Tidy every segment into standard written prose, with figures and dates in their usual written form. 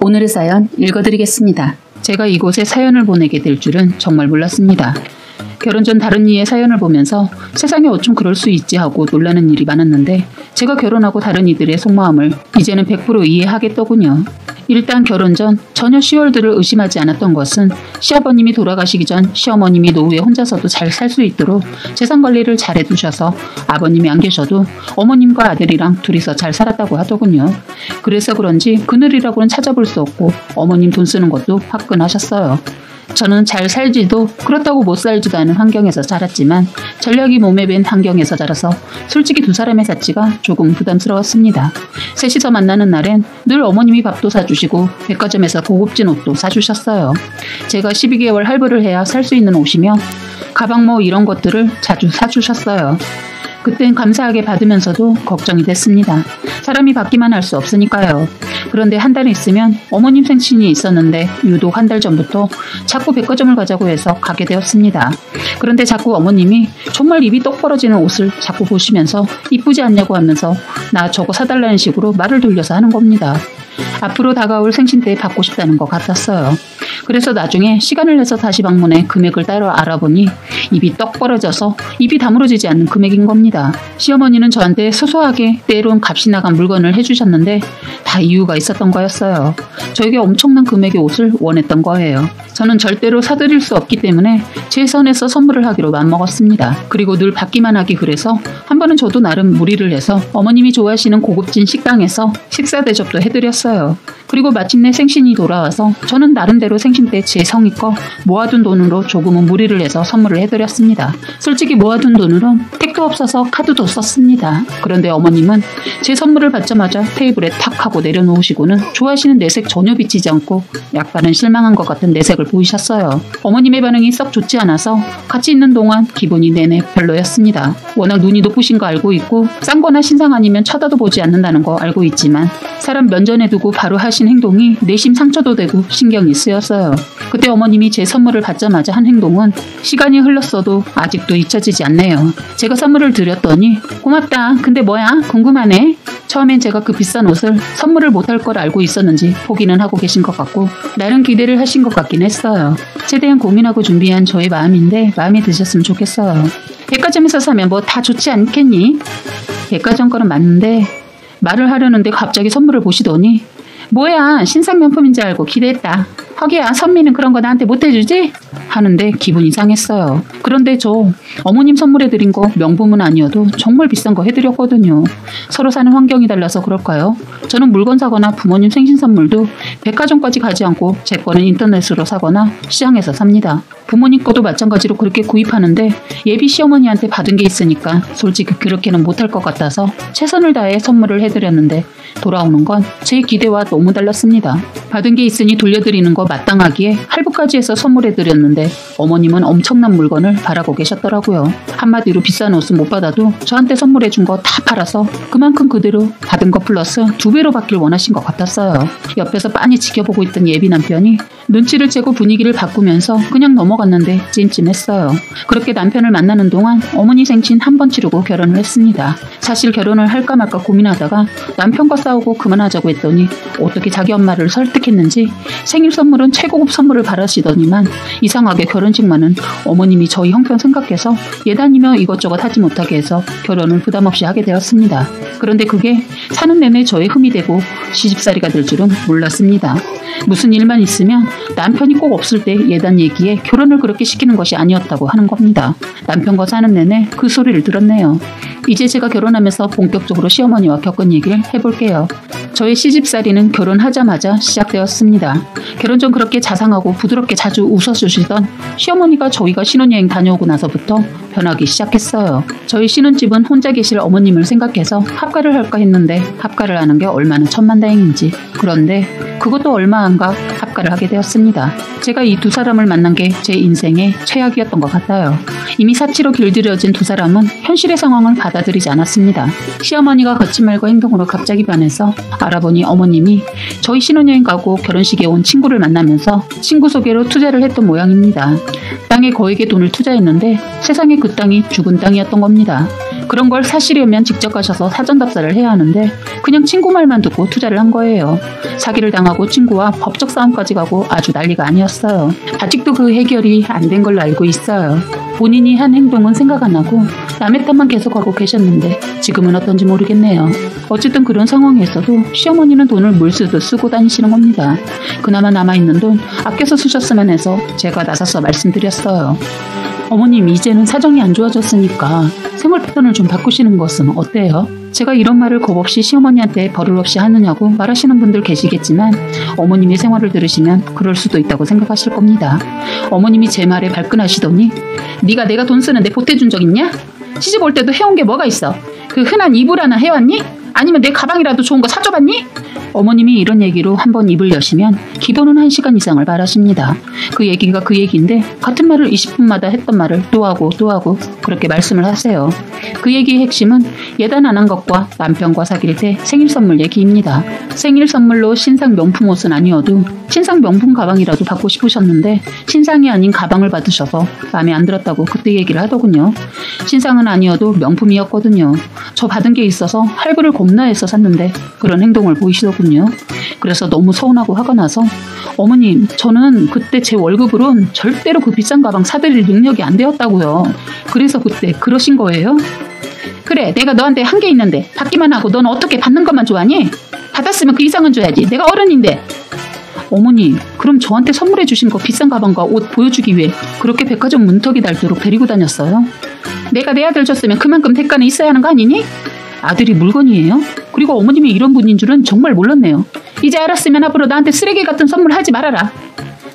오늘의 사연 읽어드리겠습니다. 제가 이곳에 사연을 보내게 될 줄은 정말 몰랐습니다. 결혼 전 다른 이의 사연을 보면서 세상에 어쩜 그럴 수 있지 하고 놀라는 일이 많았는데 제가 결혼하고 다른 이들의 속마음을 이제는 100% 이해하겠더군요. 일단 결혼 전 전혀 시월들을 의심하지 않았던 것은 시아버님이 돌아가시기 전 시어머님이 노후에 혼자서도 잘 살 수 있도록 재산 관리를 잘 해두셔서 아버님이 안 계셔도 어머님과 아들이랑 둘이서 잘 살았다고 하더군요. 그래서 그런지 그늘이라고는 찾아볼 수 없고 어머님 돈 쓰는 것도 화끈하셨어요. 저는 잘 살지도 그렇다고 못 살지도 않은 환경에서 자랐지만 전략이 몸에 밴 환경에서 자라서 솔직히 두 사람의 자취가 조금 부담스러웠습니다. 셋이서 만나는 날엔 늘 어머님이 밥도 사주시고 백화점에서 고급진 옷도 사주셨어요. 제가 12개월 할부를 해야 살 수 있는 옷이며 가방 뭐 이런 것들을 자주 사주셨어요. 그땐 감사하게 받으면서도 걱정이 됐습니다. 사람이 받기만 할 수 없으니까요. 그런데 한 달 있으면 어머님 생신이 있었는데 유독 한 달 전부터 자꾸 백화점을 가자고 해서 가게 되었습니다. 그런데 자꾸 어머님이 정말 입이 똑 벌어지는 옷을 자꾸 보시면서 이쁘지 않냐고 하면서 나 저거 사달라는 식으로 말을 돌려서 하는 겁니다. 앞으로 다가올 생신 때 받고 싶다는 것 같았어요. 그래서 나중에 시간을 내서 다시 방문해 금액을 따로 알아보니 입이 떡 벌어져서 입이 다물어지지 않는 금액인 겁니다. 시어머니는 저한테 소소하게 때론 값이 나간 물건을 해주셨는데 다 이유가 있었던 거였어요. 저에게 엄청난 금액의 옷을 원했던 거예요. 저는 절대로 사드릴 수 없기 때문에 제 선에서 선물을 하기로 맘먹었습니다. 그리고 늘 받기만 하기 그래서 한 번은 저도 나름 무리를 해서 어머님이 좋아하시는 고급진 식당에서 식사 대접도 해드렸어요. 그리고 마침내 생신이 돌아와서 저는 나름대로 생신 때 제 성의껏 모아둔 돈으로 조금은 무리를 해서 선물을 해드렸습니다. 솔직히 모아둔 돈으론 택도 없어서 카드도 썼습니다. 그런데 어머님은 제 선물을 받자마자 테이블에 탁 하고 내려놓으시고는 좋아하시는 내색 전혀 비치지 않고 약간은 실망한 것 같은 내색을 보이셨어요. 어머님의 반응이 썩 좋지 않아서 같이 있는 동안 기분이 내내 별로였습니다. 워낙 눈이 높으신 거 알고 있고 싼 거나 신상 아니면 쳐다도 보지 않는다는 거 알고 있지만 사람 면전에 두고 바로 하신 행동이 내심 상처도 되고 신경이 쓰였어요. 그때 어머님이 제 선물을 받자마자 한 행동은 시간이 흘렀어도 아직도 잊혀지지 않네요. 제가 선물을 드렸더니 고맙다. 근데 뭐야? 궁금하네. 처음엔 제가 그 비싼 옷을 선물을 못할 걸 알고 있었는지 포기는 하고 계신 것 같고 나름 기대를 하신 것 같긴 했어요. 최대한 고민하고 준비한 저의 마음인데 마음에 드셨으면 좋겠어요. 백화점에서 사면 뭐 다 좋지 않겠니? 백화점 거는 맞는데 말을 하려는데 갑자기 선물을 보시더니 뭐야 신상 명품인지 알고 기대했다. 허기야 선미는 그런 거 나한테 못 해주지? 하는데 기분이 상했어요. 그런데 저 어머님 선물해드린 거 명품은 아니어도 정말 비싼 거 해드렸거든요. 서로 사는 환경이 달라서 그럴까요? 저는 물건 사거나 부모님 생신 선물도 백화점까지 가지 않고 제 거는 인터넷으로 사거나 시장에서 삽니다. 부모님 거도 마찬가지로 그렇게 구입하는데 예비 시어머니한테 받은 게 있으니까 솔직히 그렇게는 못할 것 같아서 최선을 다해 선물을 해드렸는데 돌아오는 건 제 기대와 너무 달랐습니다. 받은 게 있으니 돌려드리는 거 마땅하기에 할부까지 해서 선물해드렸는데 어머님은 엄청난 물건을 바라고 계셨더라고요. 한마디로 비싼 옷은 못 받아도 저한테 선물해준 거 다 팔아서 그만큼 그대로 받은 거 플러스 2배로 받길 원하신 것 같았어요. 옆에서 빤히 지켜보고 있던 예비 남편이 눈치를 채고 분위기를 바꾸면서 그냥 넘어갔는데 찜찜했어요. 그렇게 남편을 만나는 동안 어머니 생신 한 번 치르고 결혼을 했습니다. 사실 결혼을 할까 말까 고민하다가 남편과 싸우고 그만하자고 했더니 어떻게 자기 엄마를 설득했는지 생일 선물은 최고급 선물을 바라시더니만 이상하게 결혼식만은 어머님이 저희 형편 생각해서 예단이며 이것저것 하지 못하게 해서 결혼을 부담없이 하게 되었습니다. 그런데 그게 사는 내내 저의 흠이 되고 시집살이가 될 줄은 몰랐습니다. 무슨 일만 있으면 남편이 꼭 없을 때 예단 얘기에 결혼을 그렇게 시키는 것이 아니었다고 하는 겁니다. 남편과 사는 내내 그 소리를 들었네요. 이제 제가 결혼하면서 본격적으로 시어머니와 겪은 얘기를 해볼게요. 저의 시집살이는 결혼하자마자 시작되었습니다. 결혼 전 그렇게 자상하고 부드럽게 자주 웃어주시던 시어머니가 저희가 신혼여행 다녀오고 나서부터 변하기 시작했어요. 저희 신혼집은 혼자 계실 어머님을 생각해서 합가를 할까 했는데 합가를 하는 게 얼마나 천만다행인지. 그런데 그것도 얼마 안가 합가를 하게 되었습니다. 제가 이 두 사람을 만난 게 제 인생의 최악이었던 것 같아요. 이미 사치로 길들여진 두 사람은 현실의 상황을 받아들이지 않았습니다. 시어머니가 거친 말과 행동으로 갑자기 변해서 알아보니 어머님이 저희 신혼여행 가고 결혼식에 온 친구를 만나면서 친구 소개로 투자를 했던 모양입니다. 땅에 거액의 돈을 투자했는데 세상에 그 땅이 죽은 땅이었던 겁니다. 그런 걸 사시려면 직접 가셔서 사전 답사를 해야 하는데 그냥 친구 말만 듣고 투자를 한 거예요. 사기를 당하고 친구와 법적 싸움까지 가고 아주 난리가 아니었어요. 아직도 그 해결이 안 된 걸로 알고 있어요. 본인이 한 행동은 생각 안 하고 남의 탓만 계속하고 계셨는데 지금은 어떤지 모르겠네요. 어쨌든 그런 상황에서도 시어머니는 돈을 물쓰듯 쓰고 다니시는 겁니다. 그나마 남아있는 돈 아껴서 쓰셨으면 해서 제가 나서서 말씀드렸어요. 어머님, 이제는 사정이 안 좋아졌으니까 생활 패턴을 좀 바꾸시는 것은 어때요? 제가 이런 말을 겁없이 시어머니한테 버릇 없이 하느냐고 말하시는 분들 계시겠지만 어머님의 생활을 들으시면 그럴 수도 있다고 생각하실 겁니다. 어머님이 제 말에 발끈하시더니 네가 내가 돈 쓰는데 보태준 적 있냐? 시집 올 때도 해온 게 뭐가 있어? 그 흔한 이불 하나 해왔니? 아니면 내 가방이라도 좋은 거 사줘봤니? 어머님이 이런 얘기로 한번 입을 여시면 기본은 1시간 이상을 말하십니다. 그 얘기가 그 얘기인데 같은 말을 20분마다 했던 말을 또 하고 또 하고 그렇게 말씀을 하세요. 그 얘기의 핵심은 예단 안 한 것과 남편과 사귈 때 생일 선물 얘기입니다. 생일 선물로 신상 명품 옷은 아니어도 신상 명품 가방이라도 받고 싶으셨는데 신상이 아닌 가방을 받으셔서 마음에 안 들었다고 그때 얘기를 하더군요. 신상은 아니어도 명품이었거든요. 저 받은 게 있어서 할부를 겁나 해서 샀는데 그런 행동을 보이시더군요. 그래서 너무 서운하고 화가 나서 어머님, 저는 그때 제 월급으론 절대로 그 비싼 가방 사드릴 능력이 안 되었다고요. 그래서 그때 그러신 거예요? 그래, 내가 너한테 한 게 있는데 받기만 하고 넌 어떻게 받는 것만 좋아하니? 받았으면 그 이상은 줘야지. 내가 어른인데. 어머니, 그럼 저한테 선물해 주신 거 비싼 가방과 옷 보여주기 위해 그렇게 백화점 문턱이 닳도록 데리고 다녔어요? 내가 내 아들 줬으면 그만큼 대가는 있어야 하는 거 아니니? 아들이 물건이에요? 그리고 어머님이 이런 분인 줄은 정말 몰랐네요. 이제 알았으면 앞으로 나한테 쓰레기 같은 선물 하지 말아라.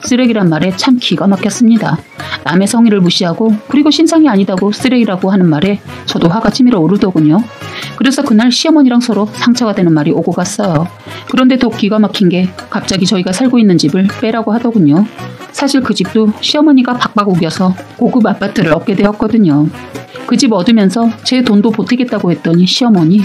쓰레기란 말에 참 기가 막혔습니다. 남의 성의를 무시하고 그리고 신상이 아니다고 쓰레기라고 하는 말에 저도 화가 치밀어 오르더군요. 그래서 그날 시어머니랑 서로 상처가 되는 말이 오고 갔어요. 그런데 더 기가 막힌 게 갑자기 저희가 살고 있는 집을 빼라고 하더군요. 사실 그 집도 시어머니가 박박 우겨서 고급 아파트를 얻게 되었거든요. 그 집 얻으면서 제 돈도 보태겠다고 했더니 시어머니,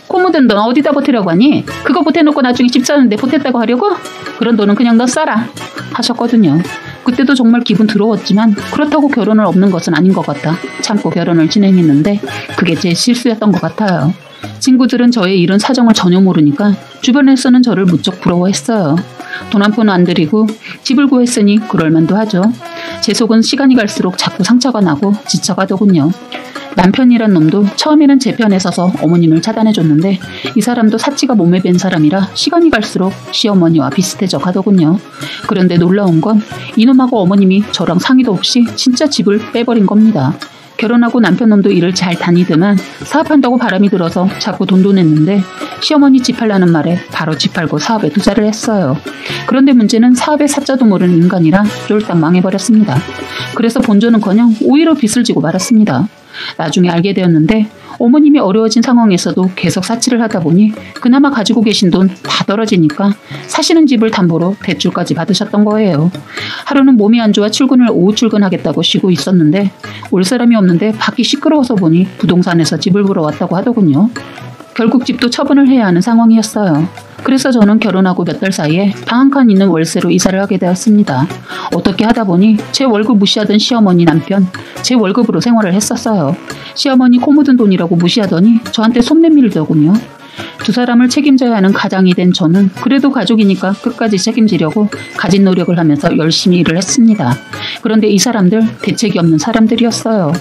코 묻은 돈 어디다 보태려고 하니? 그거 보태놓고 나중에 집 사는데 보탰다고 하려고? 그런 돈은 그냥 너 써라 하셨거든요. 그때도 정말 기분 더러웠지만 그렇다고 결혼을 없는 것은 아닌 것 같아 참고 결혼을 진행했는데 그게 제 실수였던 것 같아요. 친구들은 저의 이런 사정을 전혀 모르니까 주변에서는 저를 무척 부러워했어요. 돈 한 푼 안 들이고 집을 구했으니 그럴만도 하죠. 제 속은 시간이 갈수록 자꾸 상처가 나고 지쳐가더군요. 남편이란 놈도 처음에는 제 편에 서서 어머님을 차단해줬는데 이 사람도 사치가 몸에 밴 사람이라 시간이 갈수록 시어머니와 비슷해져 가더군요. 그런데 놀라운 건 이놈하고 어머님이 저랑 상의도 없이 진짜 집을 빼버린 겁니다. 결혼하고 남편놈도 일을 잘 다니더만 사업한다고 바람이 들어서 자꾸 돈도 냈는데 시어머니 집 팔라는 말에 바로 집 팔고 사업에 투자를 했어요. 그런데 문제는 사업의 사자도 모르는 인간이라 쫄딱 망해버렸습니다. 그래서 본전은커녕 오히려 빚을 지고 말았습니다. 나중에 알게 되었는데 어머님이 어려워진 상황에서도 계속 사치를 하다 보니 그나마 가지고 계신 돈 다 떨어지니까 사시는 집을 담보로 대출까지 받으셨던 거예요. 하루는 몸이 안 좋아 출근을 오후 출근하겠다고 쉬고 있었는데 올 사람이 없는데 밖이 시끄러워서 보니 부동산에서 집을 보러 왔다고 하더군요. 결국 집도 처분을 해야 하는 상황이었어요. 그래서 저는 결혼하고 몇 달 사이에 방 한 칸 있는 월세로 이사를 하게 되었습니다. 어떻게 하다 보니 제 월급 무시하던 시어머니 남편, 제 월급으로 생활을 했었어요. 시어머니 코 묻은 돈이라고 무시하더니 저한테 손 내밀더군요. 두 사람을 책임져야 하는 가장이 된 저는 그래도 가족이니까 끝까지 책임지려고 가진 노력을 하면서 열심히 일을 했습니다. 그런데 이 사람들 대책이 없는 사람들이었어요.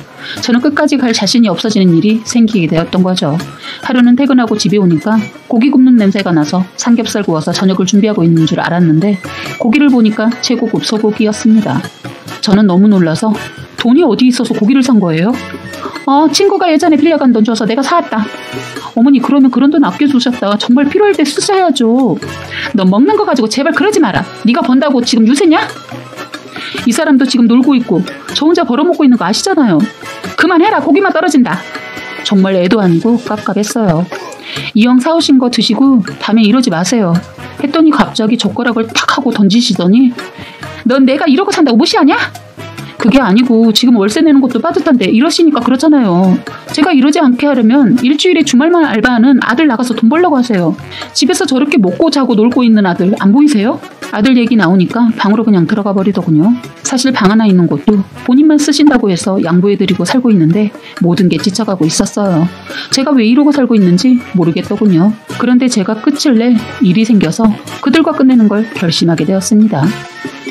저는 끝까지 갈 자신이 없어지는 일이 생기게 되었던 거죠. 하루는 퇴근하고 집에 오니까 고기 굽는 냄새가 나서 삼겹살 구워서 저녁을 준비하고 있는 줄 알았는데 고기를 보니까 최고급 소고기였습니다. 저는 너무 놀라서 돈이 어디 있어서 고기를 산 거예요? 친구가 예전에 빌려간 돈 줘서 내가 사왔다. 어머니, 그러면 그런 돈 아껴두셨다 정말 필요할 때 쓰셔야죠. 너 먹는 거 가지고 제발 그러지 마라. 네가 번다고 지금 유세냐? 이 사람도 지금 놀고 있고 저 혼자 벌어먹고 있는 거 아시잖아요. 그만해라. 고기만 떨어진다. 정말 애도 아니고 깝깝했어요. 이왕 사오신 거 드시고 다음에 이러지 마세요 했더니 갑자기 젓가락을 탁 하고 던지시더니 넌 내가 이러고 산다고 무시하냐? 그게 아니고 지금 월세 내는 것도 빠듯한데 이러시니까 그렇잖아요. 제가 이러지 않게 하려면 일주일에 주말만 알바하는 아들 나가서 돈 벌려고 하세요. 집에서 저렇게 먹고 자고 놀고 있는 아들 안 보이세요? 아들 얘기 나오니까 방으로 그냥 들어가 버리더군요. 사실 방 하나 있는 곳도 본인만 쓰신다고 해서 양보해드리고 살고 있는데 모든 게 지쳐가고 있었어요. 제가 왜 이러고 살고 있는지 모르겠더군요. 그런데 제가 끝을 낼 일이 생겨서 그들과 끝내는 걸 결심하게 되었습니다.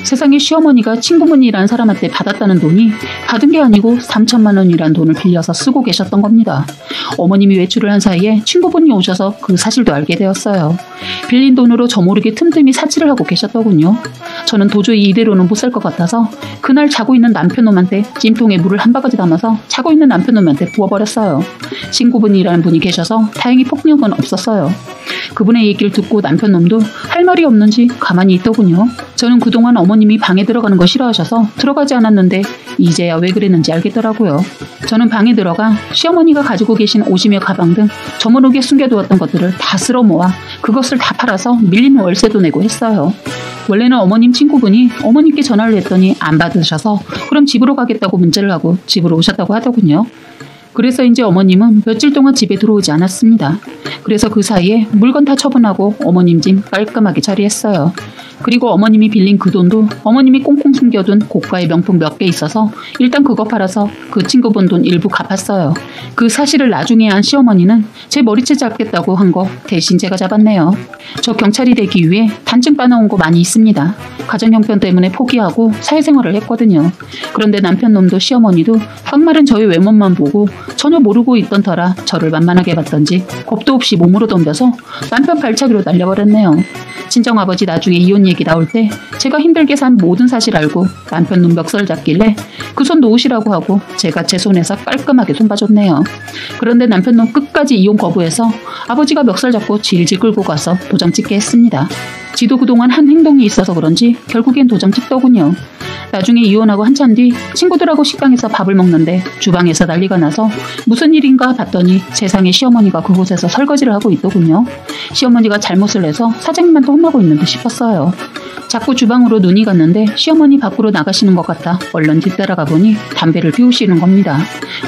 세상에 시어머니가 친구분이란 사람한테 받았다는 돈이 받은 게 아니고 3천만 원이란 돈을 빌려서 쓰고 계셨던 겁니다. 어머님이 외출을 한 사이에 친구분이 오셔서 그 사실도 알게 되었어요. 빌린 돈으로 저 모르게 틈틈이 사치를 하고 계셨더군요. 저는 도저히 이대로는 못 살 것 같아서 그날 자고 있는 남편놈한테 찜통에 물을 한 바가지 담아서 자고 있는 남편놈한테 부어버렸어요. 친구분이라는 분이 계셔서 다행히 폭력은 없었어요. 그분의 얘기를 듣고 남편놈도 할 말이 없는지 가만히 있더군요. 저는 그동안 어머님이 방에 들어가는 거 싫어하셔서 들어가지 않았는데 이제야 왜 그랬는지 알겠더라고요. 저는 방에 들어가 시어머니가 가지고 계신 옷이며 가방 등 저 모르게 숨겨두었던 것들을 다 쓸어 모아 그것을 다 팔아서 밀린 월세도 내고 했어요. 원래는 어머님 친구분이 어머님께 전화를 했더니 안 받으셔서 그럼 집으로 가겠다고 문자를 하고 집으로 오셨다고 하더군요. 그래서 이제 어머님은 며칠 동안 집에 들어오지 않았습니다. 그래서 그 사이에 물건 다 처분하고 어머님 짐 깔끔하게 처리했어요. 그리고 어머님이 빌린 그 돈도 어머님이 꽁꽁 숨겨둔 고가의 명품 몇 개 있어서 일단 그거 팔아서 그 친구분 돈 일부 갚았어요. 그 사실을 나중에 안 시어머니는 제 머리채 잡겠다고 한 거 대신 제가 잡았네요. 저 경찰이 되기 위해 단증 빠나온 거 많이 있습니다. 가정 형편 때문에 포기하고 사회생활을 했거든요. 그런데 남편놈도 시어머니도 막말은 저의 외모만 보고 전혀 모르고 있던 터라 저를 만만하게 봤던지 겁도 없이 몸으로 덤벼서 남편 발차기로 날려버렸네요. 친정아버지 나중에 이혼 얘기 나올 때 제가 힘들게 산 모든 사실 알고 남편 눈 멱살 잡길래 그 손 놓으시라고 하고 제가 제 손에서 깔끔하게 손봐줬네요. 그런데 남편 놈 끝까지 이혼 거부해서 아버지가 멱살 잡고 질질 끌고 가서 도장 찍게 했습니다. 지도 그동안 한 행동이 있어서 그런지 결국엔 도장 찍더군요. 나중에 이혼하고 한참 뒤 친구들하고 식당에서 밥을 먹는데 주방에서 난리가 나서 무슨 일인가 봤더니 세상에 시어머니가 그곳에서 설거지를 하고 있더군요. 시어머니가 잘못을 해서 사장님한테 혼나고 있는 듯 싶었어요. 자꾸 주방으로 눈이 갔는데 시어머니 밖으로 나가시는 것 같아 얼른 뒤따라가 보니 담배를 피우시는 겁니다.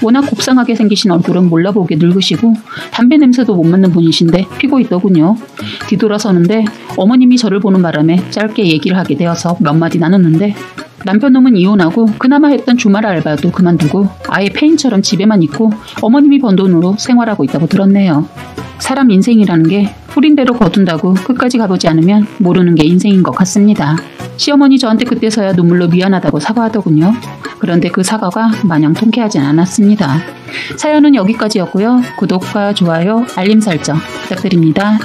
워낙 곱상하게 생기신 얼굴은 몰라보게 늙으시고 담배 냄새도 못 맡는 분이신데 피고 있더군요. 뒤돌아서는데 어머님이 저를 보는 바람에 짧게 얘기를 하게 되어서 몇 마디 나눴는데 남편놈은 이혼하고 그나마 했던 주말 알바도 그만두고 아예 폐인처럼 집에만 있고 어머님이 번 돈으로 생활하고 있다고 들었네요. 사람 인생이라는 게 뿌린 대로 거둔다고 끝까지 가보지 않으면 모르는 게 인생인 것 같습니다. 시어머니 저한테 그때서야 눈물로 미안하다고 사과하더군요. 그런데 그 사과가 마냥 통쾌하진 않았습니다. 사연은 여기까지였고요. 구독과 좋아요, 알림 설정 부탁드립니다.